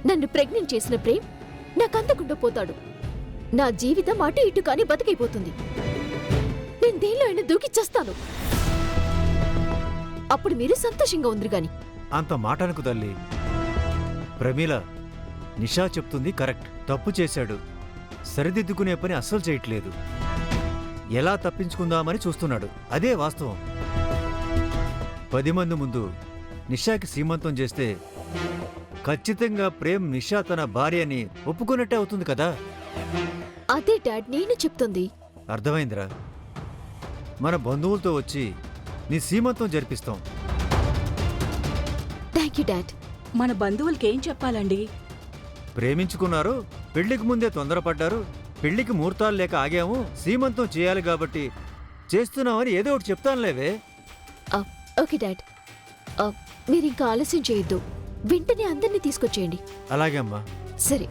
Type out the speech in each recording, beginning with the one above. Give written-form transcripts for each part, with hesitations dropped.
నన్ను ప్రెగ్నెంట్ చేసిన ప్రేమ్ నాకందకుండా పోతాడు. నా జీవితం అటు ఇటు కాని బతికైపోతుంది. నేను దేనిలో అయినా దూకి చేస్తాను. అప్పుడు మీరు సంతోషంగా ఉంది గాని. అంత మాటనకు తల్లి. ప్రమీల, నిషా చెప్తుంది కరెక్ట్. తప్పు చేశాడు, సరిదిద్దుకునే పని అస్సలు చేయట్లేదు. ఎలా తప్పించుకుందామని చూస్తున్నాడు. అదే వాస్తవం. 10 మంది ముందు నిషాకి సీమంతం చేస్తే ఖచ్చితంగా ప్రేమ్ నిషా తన భార్యని ఒప్పుకున్నట్టే అవుతుంది కదా. అదే డాడ్ నేను చెప్తుంది. అర్థమైందిరా. మన బంధువులతో వచ్చి నీ సీమంతం జరిపిస్తాం. Thank you dad. మన బంధువులకేం చెప్పాలండి? ప్రేమించుకున్నారు, పెళ్లికి ముందే తొందరపడ్డారు, పెళ్లికి ముహూర్తాలు లేక ఆగాము, సీమంతం చేయాలి కాబట్టి చేస్తున్నామని ఏదో ఒకటి చెప్తానులేవే. ఓకే డాడ్, మీరు ఇంకా ఆలస్యం చేయొద్దు. వెంటనే అందరినీ తీసుకొచ్చేయండి. అలాగే అమ్మా. సరే,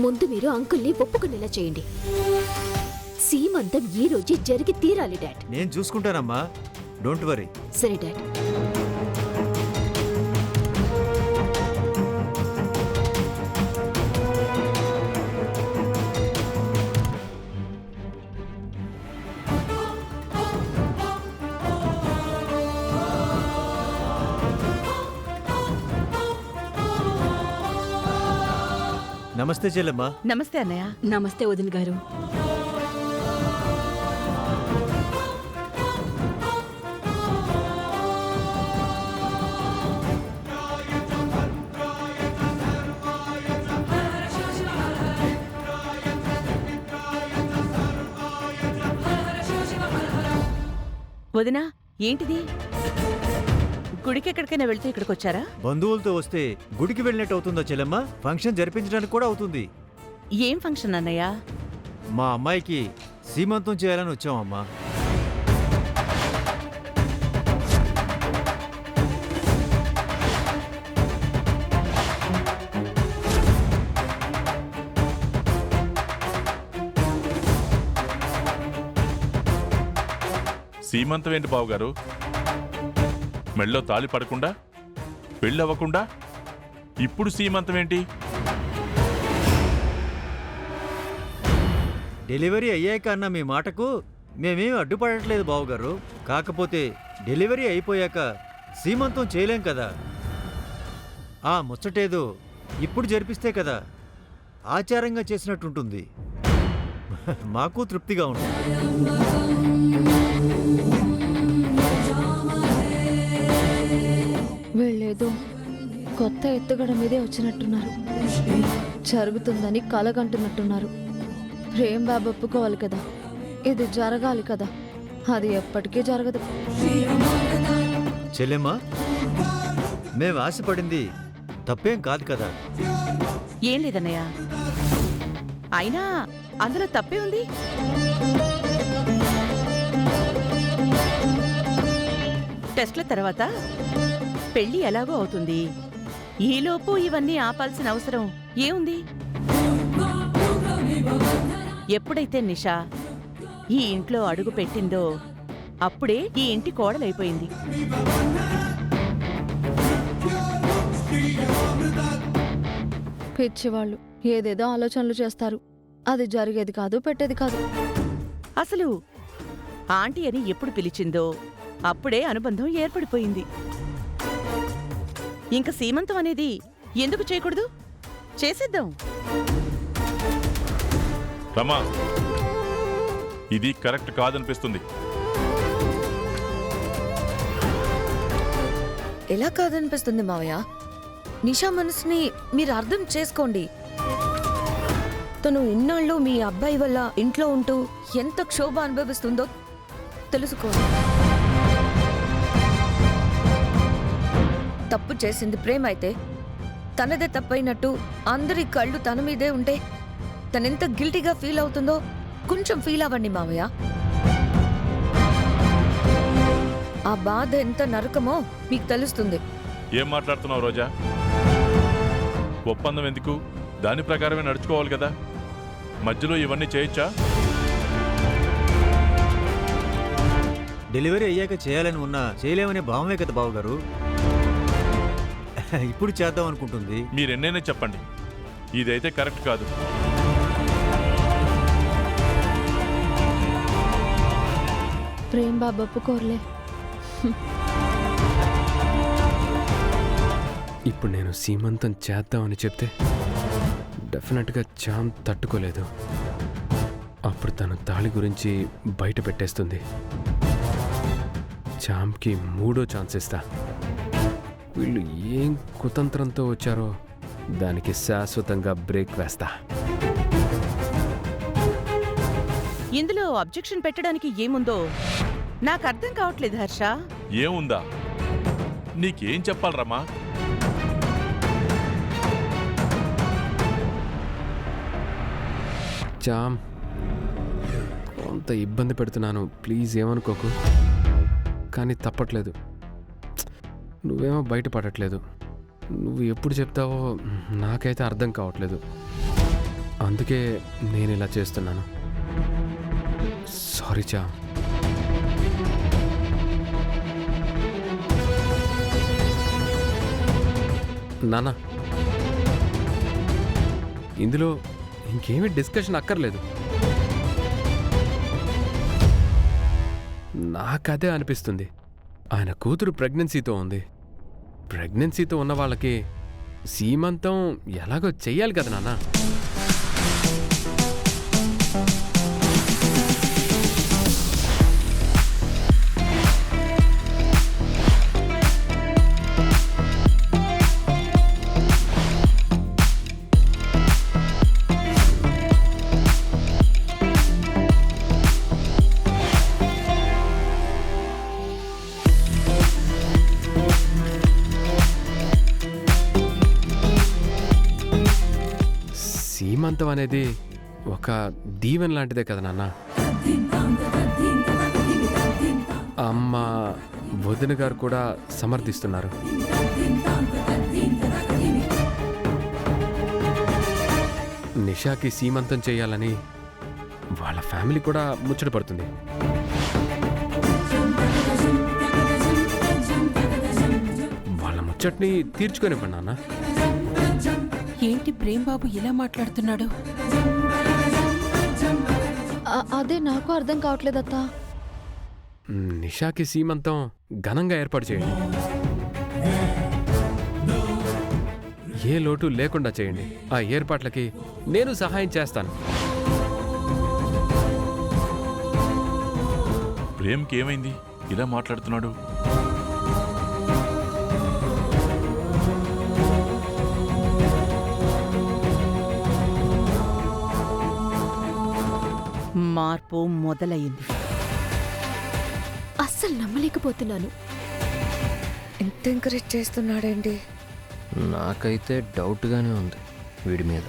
ముందు మీరు అంకుల్ని ఒప్పుకునేలా చేయండి. సీమంతం ఈ రోజు జరిగి తీరాలి డాడ్. నేను చూసుకుంటానమ్మా, డోంట్ వరీ. సరే డాడ్. నమస్తే చెల్లెమ్మా. నమస్తే అన్నయ్య. నమస్తే వదిన గారు. వదినా, ఏంటిది? గుడికి ఎక్కడికైనా వెళ్తే ఇక్కడికి వచ్చారా? బంధువులతో వస్తే గుడికి వెళ్ళినట్టు అవుతుందా చెల్లెమ్మా? ఫంక్షన్ జరిపించడానికి కూడా అవుతుంది. ఏం ఫంక్షన్ అన్నయ్య? మా అమ్మాయికి సీమంతం చేయాలని వచ్చామమ్మా. సీమంతం ఏంటి బావగారు? మెళ్ళో తాళి పడకుండా, పెళ్ళవ్వకుండా ఇప్పుడు సీమంతం ఏంటి? డెలివరీ అయ్యాక అన్న మీ మాటకు మేమేం అడ్డుపడట్లేదు బావుగారు. కాకపోతే డెలివరీ అయిపోయాక సీమంతం చేయలేం కదా. ఆ ముచ్చటేదో ఇప్పుడు జరిపిస్తే కదా ఆచారంగా చేసినట్టుంటుంది. మాకు తృప్తిగా ఉంటుంది. వీళ్ళేదో కొత్త ఎత్తుగడ మీదే వచ్చినట్టున్నారు. జరుగుతుందని కలగంటున్నట్టున్నారు. ప్రేమ్ బాబు ఒప్పుకోవాలి కదా, ఇది జరగాలి కదా. అది ఎప్పటికీ జరగదు. చెల్లెమ్మా, మేము ఆశపడింది తప్పేం కాదు కదా. ఏం లేదన్నయ్య, అయినా అందులో తప్పే ఉంది. టెస్ట్ల తర్వాత పెళ్లి ఎలాగో అవుతుంది. ఈలోపు ఇవన్నీ ఆపాల్సిన అవసరం ఏముంది? ఎప్పుడైతే నిషా ఈ ఇంట్లో అడుగు పెట్టిందో అప్పుడే ఈ ఇంటి కోడలైపోయింది. పిచ్చివాళ్ళు ఏదేదో ఆలోచనలు చేస్తారు. అది జరిగేది కాదు, పెట్టేది కాదు. అసలు ఆంటీ అని ఎప్పుడు పిలిచిందో అప్పుడే అనుబంధం ఏర్పడిపోయింది. ఇంక సీమంతం అనేది ఎందుకు చేయకూడదు? చేసేద్దాం. రమా, ఇది కరెక్ట్ కాదనిపిస్తుంది. ఎలా కాదనిపిస్తుంది మావయ్య? నిషా మనసుని మీరు అర్థం చేసుకోండి. తను ఇన్నాళ్ళు మీ అబ్బాయి వల్ల ఇంట్లో ఉంటూ ఎంత క్షోభ అనుభవిస్తుందో తెలుసుకోండి. తప్పు చేసింది ప్రేమ అయితే తనదే తప్పైనట్టు అందరి కళ్ళు తన మీదే ఉంటే తనెంత గిల్టీగా ఫీల్ అవుతుందో కొంచెం ఫీల్ అవ్వండి మావయ్య. ఆ బాధ ఎంత నరకమో మీకు తెలుస్తుంది. ఏం మాట్లాడుతున్నావు రోజా? ఒప్పందం ఎందుకు? దాని ప్రకారమే నడుచుకోవాలి కదా. మధ్యలో ఇవన్నీ చేయొచ్చా? డెలివరీ అయ్యాక చేయాలని ఉన్నా చేయలేమనే భావమే కదా బావగారు. ఇప్పుడు చేద్దాం అనుకుంటుంది. మీరెన్నైనా చెప్పండి, ఇదైతే కరెక్ట్ కాదు. ప్రేమ్ బాబు ఒప్పుకోర్లే. ఇప్పుడు నేను సీమంతం చేద్దామని చెప్తే డెఫినెట్గా చామ్ తట్టుకోలేదు. అప్పుడు తను తాళి గురించి బయట పెట్టేస్తుంది. చామ్కి 3వ ఛాన్స్ ఇస్తా. వీళ్ళు ఏం కుతంత్రంతో వచ్చారో దానికి శాశ్వతంగా బ్రేక్ వేస్తా. ఇందులో అబ్జెక్షన్ పెట్టడానికి ఏముందో నాకు అర్థం కావట్లేదు హర్ష. ఏముందా? నీకేం చెప్పాలరమ్మా? చామ్, కొంత ఇబ్బంది పెడుతున్నాను, ప్లీజ్ ఏమనుకోకు. కానీ తప్పట్లేదు. నువ్వేమో బయటపడట్లేదు. నువ్వు ఎప్పుడు చెప్తావో నాకైతే అర్థం కావట్లేదు. అందుకే నేను ఇలా చేస్తున్నాను. సారీ చామ్. నాన్న, ఇందులో ఇంకేమీ డిస్కషన్ అక్కర్లేదు. నాకదే అనిపిస్తుంది. ఆయన కూతురు ప్రెగ్నెన్సీతో ఉంది. ప్రెగ్నెన్సీతో ఉన్న వాళ్ళకి సీమంతం ఎలాగో చెయ్యాలి కదా నాన్న. సీమంతం అనేది ఒక దీవెన లాంటిదే కదా నాన్న. అమ్మ, వదిన గారు కూడా సమర్థిస్తున్నారు. నిషాకి సీమంతం చేయాలని వాళ్ళ ఫ్యామిలీ కూడా ముచ్చట పడుతుంది. వాళ్ళ ముచ్చట్ని తీర్చుకొనివ్వండి నాన్న. ఏంటి ప్రేమ్ బాబు ఇలా మాట్లాడుతున్నాడు? అదే నాకు అర్థం కావట్లేదు అత్త. నిషాకి సీమంతం ఘనంగా ఏర్పాటు చేయండి. ఏ లోటు లేకుండా చేయండి. ఆ ఏర్పాట్లకి నేను సహాయం చేస్తాను. ప్రేమ్కి ఏమైంది ఇలా మాట్లాడుతున్నాడు? మార్పు మొదలయ్యింది. అస్సలు నమ్మలేకపోతున్నాను. ఎంత ఎంకరేజ్ చేస్తున్నాడండి. నాకైతే డౌట్గానే ఉంది వీడి మీద.